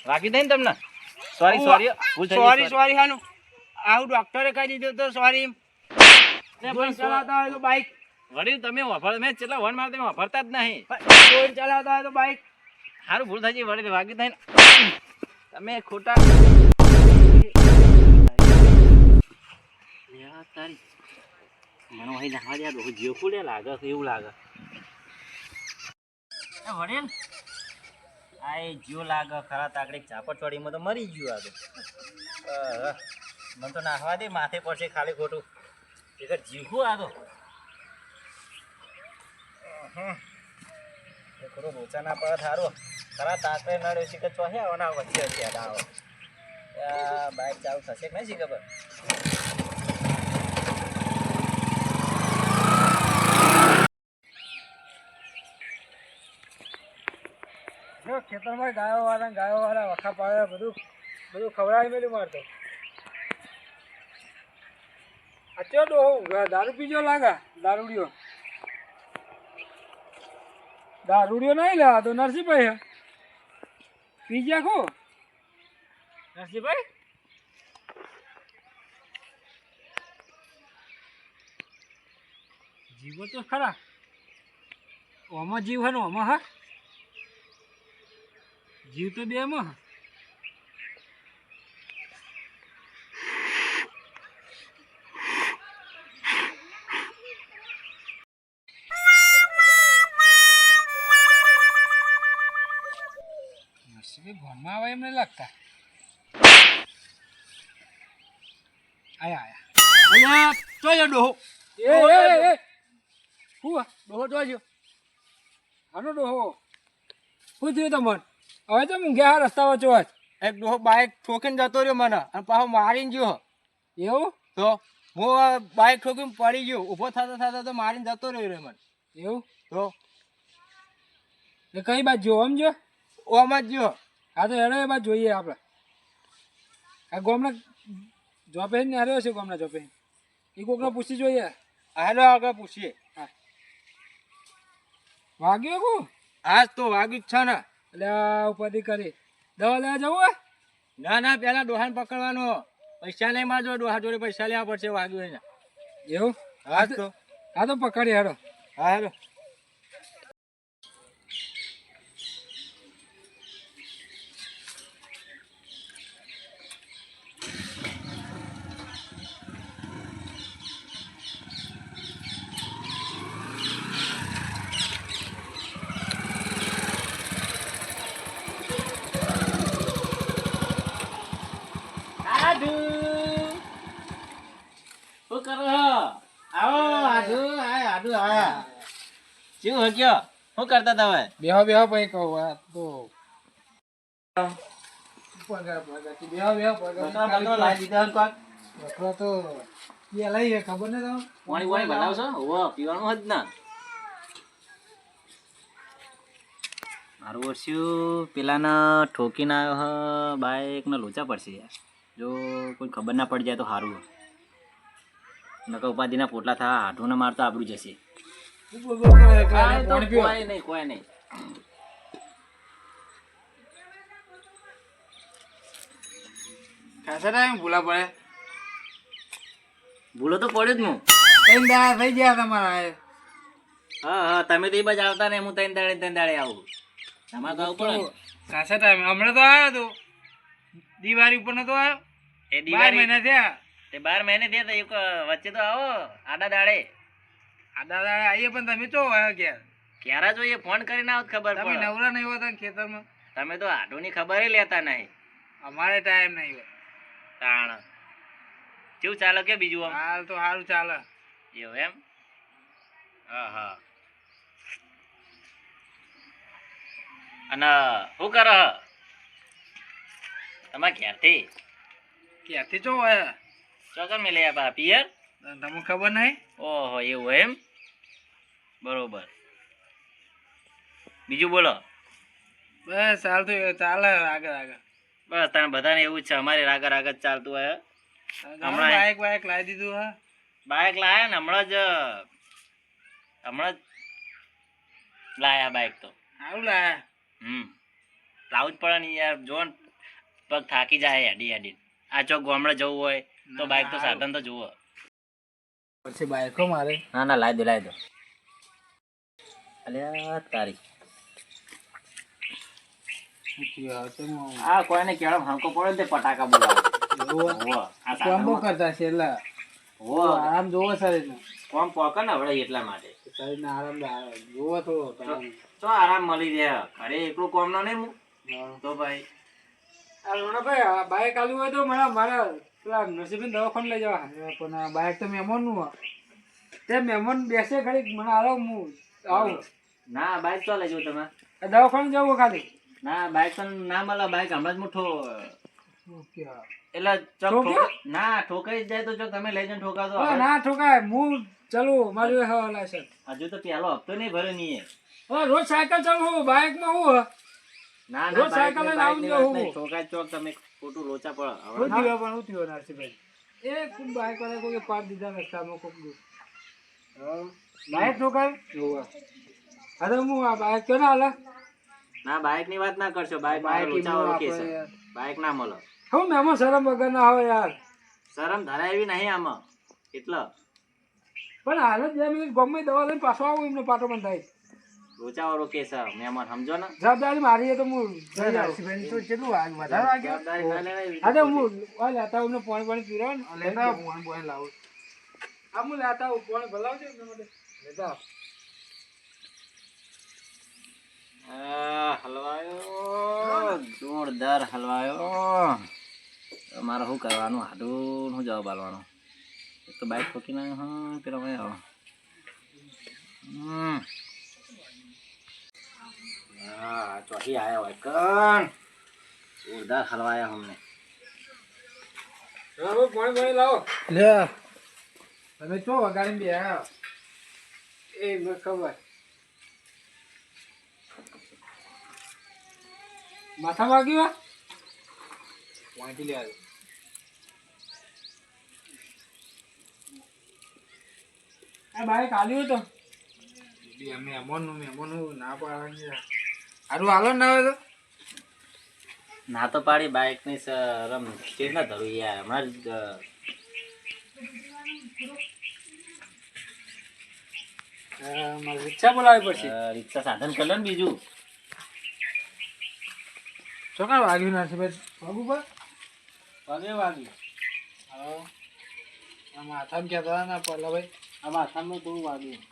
વાગી થાય ને તમને સોરી સોરી હાનું આવું ડોક્ટરે કહી દીધું તો સોરી ચલાવતા હોય તો બાઈક વડીલ તમે મેં કેટલા વન માર તમે વાપરતા જ નહીં ચલાવતા હોય તો બાઈક સારું ભૂલ થઈ વડીલ વાગી થાય ને તમે ખોટા તારી મને વહી નાખવા દે જીવ કુડે લાગે એવું લાગે વડીલ આ જીવ લાગે ખરા તાકડી ચાપટ ચોડીમાં તો મરી ગયું આ તો મને તો નાખવા દે માથે પડશે ખાલી ખોટું એક જીવવું આ તો થોડો લોચા ના પડે સારું ખરા તાકડે નડ્યો છે કે ચોહે આવવાના વચ્ચે હશે આવો બાઇક ચાલુ થશે કે નહીં શી ખબર ખેતરમાં ગાયો વાળા વખા પાડે બધું ખવડાવી મેલું મારતો અચો દારૂ પીજો લાગા દારૂડિયો નહીં લેવા તો નરસિંહભાઈ પીજા ખો નરસિંહભાઈ જીવો તો ખરા ઓમાં જીવ હે ને ઓમાં હા જીવ તો બે માં ભણમાં આવે એમ નહીં લાગતા આયા જોજો ડોહો ડોહો જોજો આનો ડોહો શું થયું તમને હવે તો મૂંઘ્યા રસ્તા વચ્ચે એક ડોહો બાઇક ઠોકીને જતો રહ્યો મને અને પાછો મારીને ગયો એવું તો હું બાઇક ઠોકીને પડી ગયો ઊભો થતા તો મારીને જતો રહ્યો મને એવું તો કઈ બાજુ જો આમ જો ઓમ જ જો હા તો એનો એ બાજુ જોઈએ આપણે આ ગામના જોપે ને હાર્યો છે ગામના જોપે એ કોકને પૂછી જોઈએ હાલો આગળ પૂછીએ હા વાગ્યો કો આજ તો વાગ્યું જ છે ને એટલે ઉપાધિ કરી દવા લેવા જવું ના પેલા ડોહાને પકડવાનો પૈસા નહીં મારજો ડોહા જોડે પૈસા લેવા પડશે વાગ્યું એને એવું હા તો પકડી હાલો હા હાલો શું કરતા તમે બેહો પછી કહું તો ખબર ને પાણી બનાવશો પીવાનું જ ના મારું વર્ષ્યું પેલાના ઠોકીને આવ્યો હ બાઈક ને લોચા પડશે યાર જો કોઈ ખબર ના પડી જાય તો સારું નકર ઉપાધિના પોટલા થા હાથોને મારતો આબરું જશે કોઈ નહીં ખાસા ટાઈમ ભૂલા પડે ભૂલો તો પડ્યો જ હું ત્રણ દાડા થઈ ગયા તમારા હા તમે તો એ બાજુ આવતા ને હું ત્રણ દાડે આવું તમારે તો આવું પડે ખાસા ટાઈમ હમણાં તો આવ્યો તો દિવાળી ઉપર નતો આવ્યો એ દિવાળી મહિના થયા તે 12 મહિને થયા તો એક વચ્ચે તો આવો આડા દાડે આવીએ પણ તમે તો આવ્યો ક્યારે જોઈએ ફોન કરીને આવો ખબર પડે તમે નવરા નહીં હોતા ખેતરમાં તમે તો આડોની ખબર લેતા નહીં અમારે ટાઈમ નહીં હોય તાણ કેવું ચાલે કે બીજું હાલ તો સારું ચાલે એવું એમ હા અને શું કરે તમારા ઘેરથી ક્યાંથી જો હોય ચોકર મેં લઈ આપ્યા પિયર તમને ખબર નહીં ઓહો એવું એમ બરોબર બીજું બોલો બસ ચાલતું ચાલે આગળ આગળ બસ તને બધાને એવું જ છે અમારે રાગર રાગર ચાલતું હોય હમણાં બાઈક લાવી દીધું હા બાઇક લાયા ને હમણાં જ લાયા બાઇક તો સારું લાયા લાવું જ પડે ને યાર જો ને પગ થાકી જાય હેડી હેડી આ ચોક ગામડે જવું હોય તો બાઇક તો સાધન તો જુઓ પછી બાઈકો મારે ના ના લાવી દો અલ્યા તારી આ કોઈને કેળમ હલકો પડે તે પટાકા બોલાવો કરતા છે એટલે આરામ જોવો સર કોમ પોકે ને હવે એટલા માટે શરીરને આરામ જોવો થોડો તો આરામ મળી રહે અરે એકલું કોમ ના નહીં તો ભાઈ ભાઈ બાઈક આલુ હોય તો મારા પેલા નસીબી દવાખાને લઈ જવા પણ બાઈક તો મહેમાન નું તે મહેમાન બેસે ખરી મને આવો હું આવું ના બાઈક તો લઈ જવું તમે દવાખાને જવું ખાલી ના બાઈક તો ના મળે બાઈક હમણાં જ મોટો એટલે ના ઠોકાઈ જાય તો જો તમે લઈ જઈને ઠોકા દો ના ઠોકાય હું ચાલુ મારું લાયસન્સ હજુ તો પેલો હપ્તો નહીં ભરે નહીં રોજ સાયકલ ચાલુ બાઈક માં હું ના રોજ સાયકલ લઈને આવું છું ઠોકાય ચોક તમે ખોટું લોચા પડે હું થયો નરસિંહભાઈ એ ખૂબ બાઈક વાળા કોઈ પાડ દીધા રસ્તામાં ખૂબ બાઈક ઠોકાય અરે હું આ બાઈક તો ના હાલે ના બાઈક ની વાત ના કરશો બાઈક લોચા વાળો કેસ બાઈક ના મળે હું મેમો શરમ વગર ના હોય યાર શરમ ધરાય એવી નહીં આમાં એટલે પણ હાલ જ 2 મિનિટ ગમે દવા લઈને પાછો આવું એમને પાટો બંધ થાય લોચા વાળો કેસ મહેમાન સમજો ને જવાબદારી મારી તો હું તો કેટલું વધારે વાગ્યો હા હું લેતા હું પાણી પીરો ને લેતા પાણી લાવું હા હું લેતા હું પાણી ભલાવજો એમને માટે લેતા હલવાયો જોરદાર હલવાયો મારે શું કરવાનું હાડું શું જવાબ આલવાનો એક તો બાઈક ઠોકી નાખ્યો હા પેલો ભાઈ આવો હા ચોથી આવ્યા હોય કણ જોરદાર હલવાયા અમને પાણી લાવો લે તમે ચો વગાડીને બે એ મને ખબર માથા વાગ્યું વાંચી લે આ બાઈક આલ્યું તો મહેમાન નું ના પાડે સારું હાલો ના આવે તો ના તો પાડી બાઈક ની રમ સ્ટેજ ના ધરું યાર હમણાં મારે રિક્ષા બોલાવી પડશે રિક્ષા સાધન કરી લે ને બીજું ચોકા વાગ્યું નથી ભાઈ વાગું પર વાગ્યું હા આ માથામાં કહેતા હતા ને પહેલા ભાઈ આ માથામાં થોડું વાગ્યું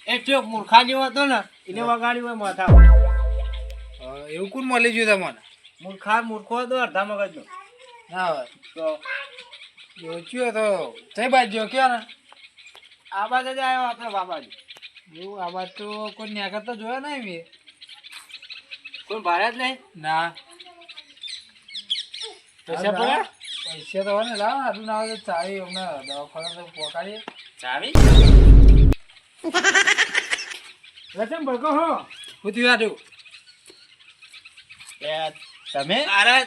એક ચોક મૂર્ખા જેવો હતો ને એને વગાડ્યું હોય માથા એવું કોણ મળી ગયું તમને મૂર્ખો હતો અડધા મગજનો ના હોય તો યોચ્યો તો જઈ બાજુ ક્યાં ને આ બાજુ જ આવ્યો આપણે બાબાજી એવું આ બાજુ તો કોઈ ન્યા તો જોયા નહીં મેં કોઈ ભાડે જ નહીં ના પૈસા પડ્યા પૈસા તો હોય ને લાવ આટલું ના આવે તો ચાવી અમને દવાખાના તો પહોંચાડીએ ચાવી રચમ ભડકો હો હું થયું આટલું તમે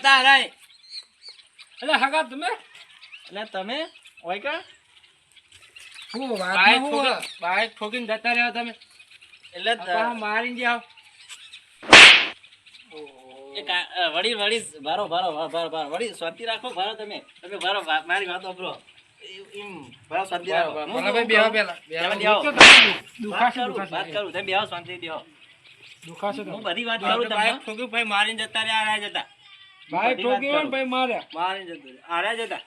તારા એટલે હગા તમે એટલે તમે હોય કા હું બાઈક ઠોકીને જતા રહ્યો તમે એટલે મારીને જાવ વળી ભારો વળી શાંતિ રાખો ભારો તમે ભારો મારી વાત વાપરો ભારો શાંતિ રાખો વાત કરું તમે બેહો શાંતિ બેહો હું બધી વાત કરું તમને ઠોક્યું ભાઈ મારીને જતા રહ્યા આરા જતા બાઈક ઠોક્યું ભાઈ મારીને જતા આરા જતા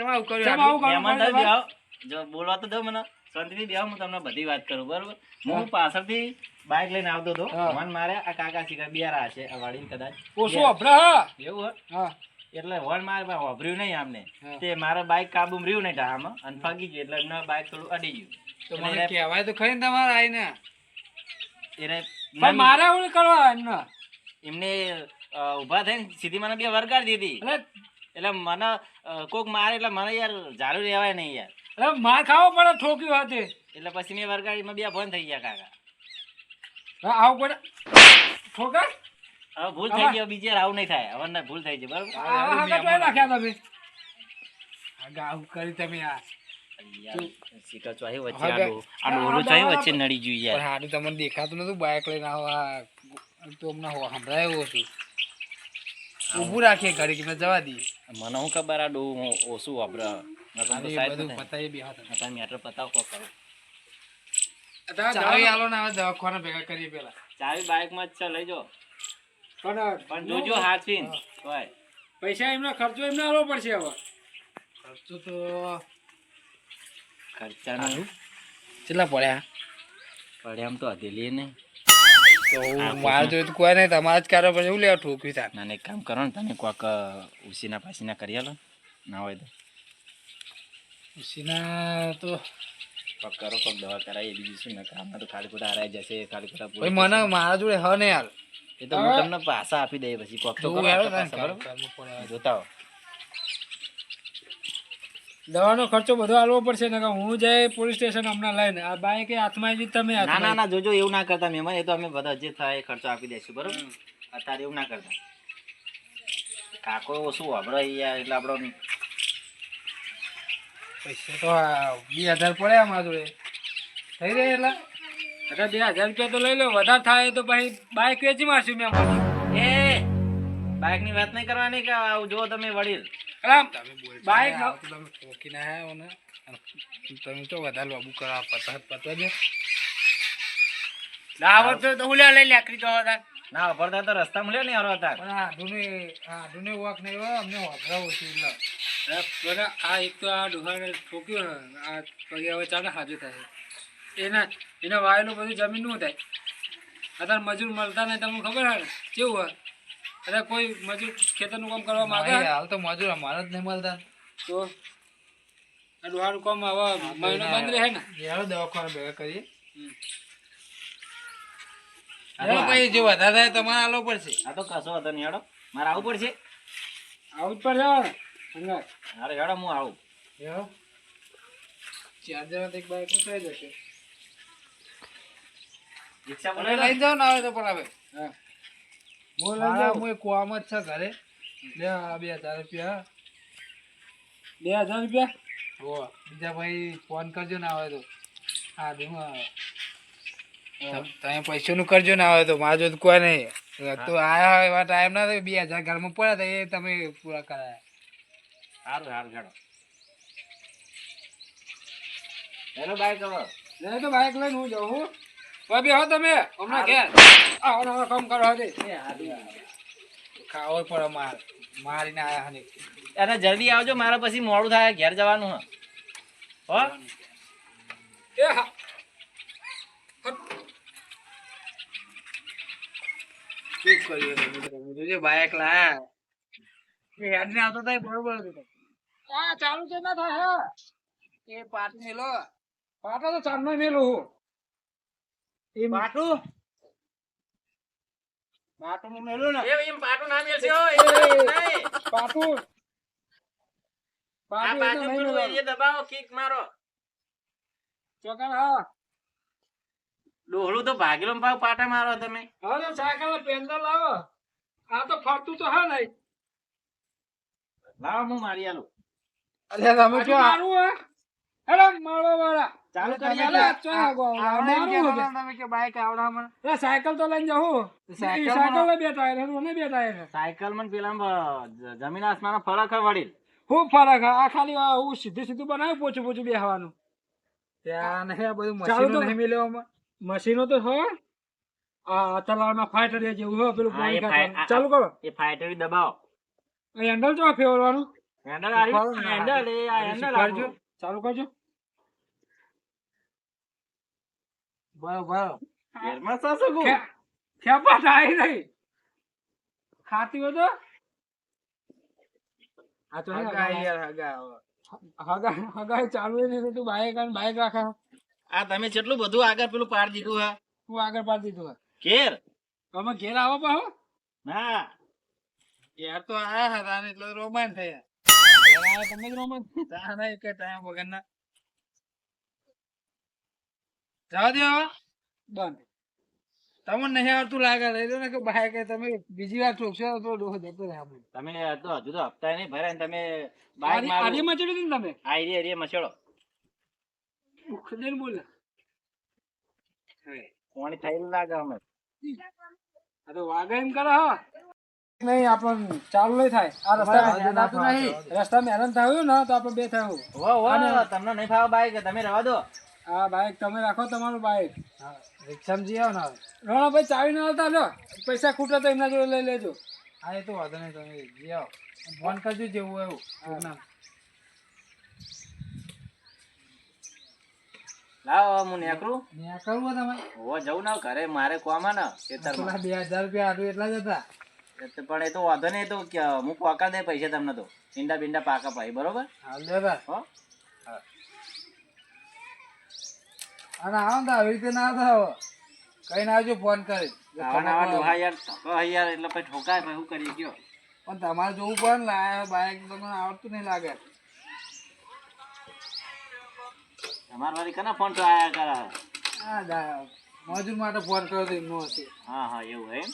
આવું કર્યું જો બોલવા તો દો મને શાંતિથી બેહો હું તમને બધી વાત કરું બરોબર હું પાછળથી બાઈક લઈને આવતો હતો મન મારે આ કાકા શીખા બિયારા છે વાડીને કદાચ ઓછું અભરા એવું હા એટલે વન મારે વાપર્યું નહીં આમને તે મારા બાઈક કાબુમાં રહ્યું નહીં ઢામાં અને ફાગી ગયું એટલે એમને બાઈક થોડું અડી ગયું તો મને કહેવાય તો ખરી ને તમારે આવીને એને મારે એવું કરવા એમને એમને ઊભા થઈને સીધી મને બે વરગાડી દીધી. એટલે મને કોક મારે એટલે મને યાર ઝાડુ રહેવાય નહીં યાર. અરે માર ખાવો પડે ઠોક્યું હાથે. એટલે પછી મેં વરગાડીમાં બે બંધ થઈ ગયા કાકા. હા આવું પડે ઠોકા. હવે ભૂલ થઈ ગઈ, બીજી વાર આવું નહીં થાય. હવે ના ભૂલ થઈ ગઈ બરાબર. રાખ્યા તમે આવું કરી તમે આ શીખર ચોહી વચ્ચે આ ડોરું ચોહી વચ્ચે નડી ગયું યાર. હાડું તમને દેખાતું નતું બાઇક લઈને આવા તો હમણાં સંભળાય એવું હતું. ઊભું રાખીએ ઘડી કે જવા દઈએ. મને શું ખબર આ ડોવું ઓછું વાપરે. બધું પતાવી બે હાથ મેટર પતાવ કોક કરો. ચાવી આલો ને હવે દવાખાના ભેગા કરીએ પેલા. ચાવી બાઇકમાં જ છે લઈ જાઓ. પણ જોજો હાથવીન હોય. પૈસા એમનો ખર્ચો એમને આલવો પડશે. હવે ખર્ચો તો ખર્ચાનું કેટલા પડ્યા? પડ્યા તો હથેલી નહીં. તો મારે તો કોઈ નહીં, તમારે જ કારો પછી એવું લેવા ઠોક્યું થાય. ના એક કામ કરો ને, તમે કોક ઉસીના પાસીના કરી આલો ના હોય તો. ઉસીના તો કોક કરો, કોક દવા કરાવીએ. બીજું શું ને કામમાં તો ખાલી ખોટા હરાઈ જશે. ખાલી ખોટા મને મારા જોડે હ ને યાર. એ તો હું તમને પાછા આપી દઈએ પછી કોક તો જોતા હો. દવાનો ખર્ચો બધો આલવો પડશે ને. હું જાય પોલીસ સ્ટેશન હમણાં લઈને આ બાઈક હાથમાં જ તમે. ના ના જોજો એવું ના કરતા મહેમાન. એ તો અમે બધા જે થાય એ ખર્ચો આપી દઈશું બરોબર. અત્યારે એવું ના કરતા. કાકો ઓછું વાપરો યાર એટલે આપણો પૈસા તો 2000 પડે અમારા જોડે થઈ રહે. એટલે 2000 રૂપિયા તો લઈ લો. વધારે થાય તો પછી બાઈક વેચી મારશું મેં. એ બાઈક ની વાત નહીં કરવાની કે જો તમે વડીલ બાઈક તમે ઠોકી ના આવ્યો ને તમે તો વધારે બાબુ કરાવ પતવા દે. ના આવડતો તો હું લઈ લેકરી તો ના વાપરતા તો રસ્તા મળ્યો નહીં હરો હતા. પણ આધુને વોક નહીં હોય અમને વાપરાવું છું. એટલે આ એક તો આ ડુહાને ઠોક્યો ને આ પગે હવે ચાલે હાજર થાય. એના વાયેલું બધું જમીનનું થાય. અત્યારે મજૂર મળતા નહીં તમને ખબર હે કેવું હોય. અરે કોઈ મજૂર ખેતરનું કામ કરવા માંગે હાલ તો મજૂર અમારે જ નહીં મળતા. તો આ ડુહાનું કામ હવે મહિનો બંધ રહે ને. દવાખાના ભેગા કરીએ. જે વધારે થાય તમારે આલવો પડશે. આ તો કશો હતો નહીં હેડો. મારે આવવું પડશે. આવું જ પડશે. અરે હેડો હું આવું. 4 જણા એક બાઈક થઈ જશે. રિક્ષા લઈ જાઓ ને આવે તો પણ હવે હું લઈ જાઉં. હું કોમ જ છે ઘરે. લે 2000 રૂપિયા. 2000 રૂપિયા હો. બીજા ભાઈ ફોન કરજો ને આવે તો. હા તમે પૈસાનું કરજો ને આવે તો. મારા જોડે કોઈ નહીં. તો આયા એવા ટાઈમ ના થાય. 2000 ઘરમાં પડ્યા તો એ તમે પૂરા કરાયા. સારું સારું હેડો. હેલો બાઈક હવે લે તો બાઈક લઈને હું જાઉં. હું ભાઈ બેહો તમે હમણાં ઘેર આવો કામ કરો. હે ખાવો પડે મારીને આયા હને. અરે જલ્દી આવજો, મારે પછી મોડું થાય ઘેર જવાનું હે. હો એ હા શું કર્યું તમે? બાઈક લાયા હેડ ને આવતો થાય બરોબર. આ ચાલુ છે ના થાય એ પાટ મેલો. પાટો તો ચાંદ માં મેલું હું એ પાટું નું મેલું ને એમ પાટું ના મેલશે. હો પાટું આ બાજુ પેલું એ દબાવો, કિક મારો. ચોકન હા ડોહલું તો ભાગેલો ભાવ પાટા મારો તમે. હવે સાયકલ પેન્ડલ લાવો. આ તો ફરતું તો હા નહીં. લાવો હું મારી આલું. અરે તમે જો મારું હે હેડો મારો વાળા ચાલુ કરી આલે આલો. તમે કે બાઈક આવડા મને. એ સાયકલ તો લઈને જાઉં. સાયકલ લઈ બે ટાયર હે ને બે ટાયર. સાયકલ માં પેલા જમીન આસમાન ફરક હે વડીલ. ખૂબ ફરક હે. આ ખાલી હું સીધું બનાવ્યું પોચું પોચું બેહવાનું. ત્યાં નહીં આ બધું મશીનો નહીં મિલેવામાં. મશીનો તો હો આ ચલાવવાના ફાઈટર જેવું હો પેલું ચાલુ કરો. એ ફાઈટર દબાવો. હેન્ડલ જો ફેરવાનું. હેન્ડલ આ હેન્ડલ એ આ હેન્ડલ કરજો. ચાલુ કરજો. બરાબર ઘરમાં સાસુ ગો ખેપાટ આવી નહીં ખાતી હોય તો આ તો હગા ચાલુ નહીં. તું બાઈક રાખા. આ તમે કેટલું બધું આગળ પેલું પાડ દીધું હે. હું આગળ પાડી દીધું. ઘેર તમે ઘેર આવો પાહો. ના યાર તો આયા હતા ને એટલે રોમાન થયા યાર તમે જ રોમાન થયા ના એક ટાઈમ વગરના જવા દો હવે બંધ તમને નહીં આવડતું લાગે લઈ લો ને કે ભાઈ કે તમે બીજી વાર ઠોકશો તો ડોહો જતો રહે આપણે તમે તો હજુ તો હપ્તા નહીં ભર્યા ને તમે બાઈક આરી મચડી હતી ને તમે આઈડિયા મચડો ખુદેન બોલ કોણી થયેલું લાગે અમે આ તો વાગે એમ કરે હા નહીં આપણને ચાલુ નહીં થાય આ રસ્તા નહીં રસ્તામાં હેરાન થયું ને તો આપણે બે થયું તમને નહીં ફાવે બાઈક તમે રવા દો હા બાઈક તમે રાખો તમારું બાઈક રિક્ષામાં જઈ આવો ને રોણા ભાઈ ચાવી ના આવતા લો પૈસા ખૂટે તો એમના જોડે લઈ લેજો હા એ તો વાંધો નહીં તમે જઈ આવો ફોન કરજો જેવું એવું લાવો હું નેકરું ત્યાં કરવું તમે હોવા જવું ના ઘરે મારે કોમાં ને ખેતરમાં 2000 રૂપિયા આટલું એટલા જ હતા પણ એ તો વાંધો નહીં તો હું પાકા દે પૈસા તમને તો ઈંડા બિંડા પાકા પાઈ બરોબર હા લેવા હો અને આવો ને આવી રીતે ના થાવ કઈ ના આવજો ફોન કરી આવા ડોહા યાર ધક્કો યાર એટલે પછી ઠોકાય પછી શું કરીએ કયો પણ તમારે જોવું પડે ને લાયા બાઈક તમને આવડતું નહીં લાગે તમારા વાળી કના ફોન તો આયા કરા હા મજૂર માટે ફોન કર્યો તો એમનો હશે હા હા એવું એમ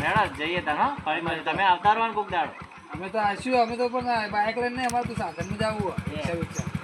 હા જઈએ તા હા ફરી મળી તમે આવતા રહો ને કોક દાડો અમે તો આવીશું અમે તો પણ બાઈક લઈને અમારે તો સાધનમાં જવું હોય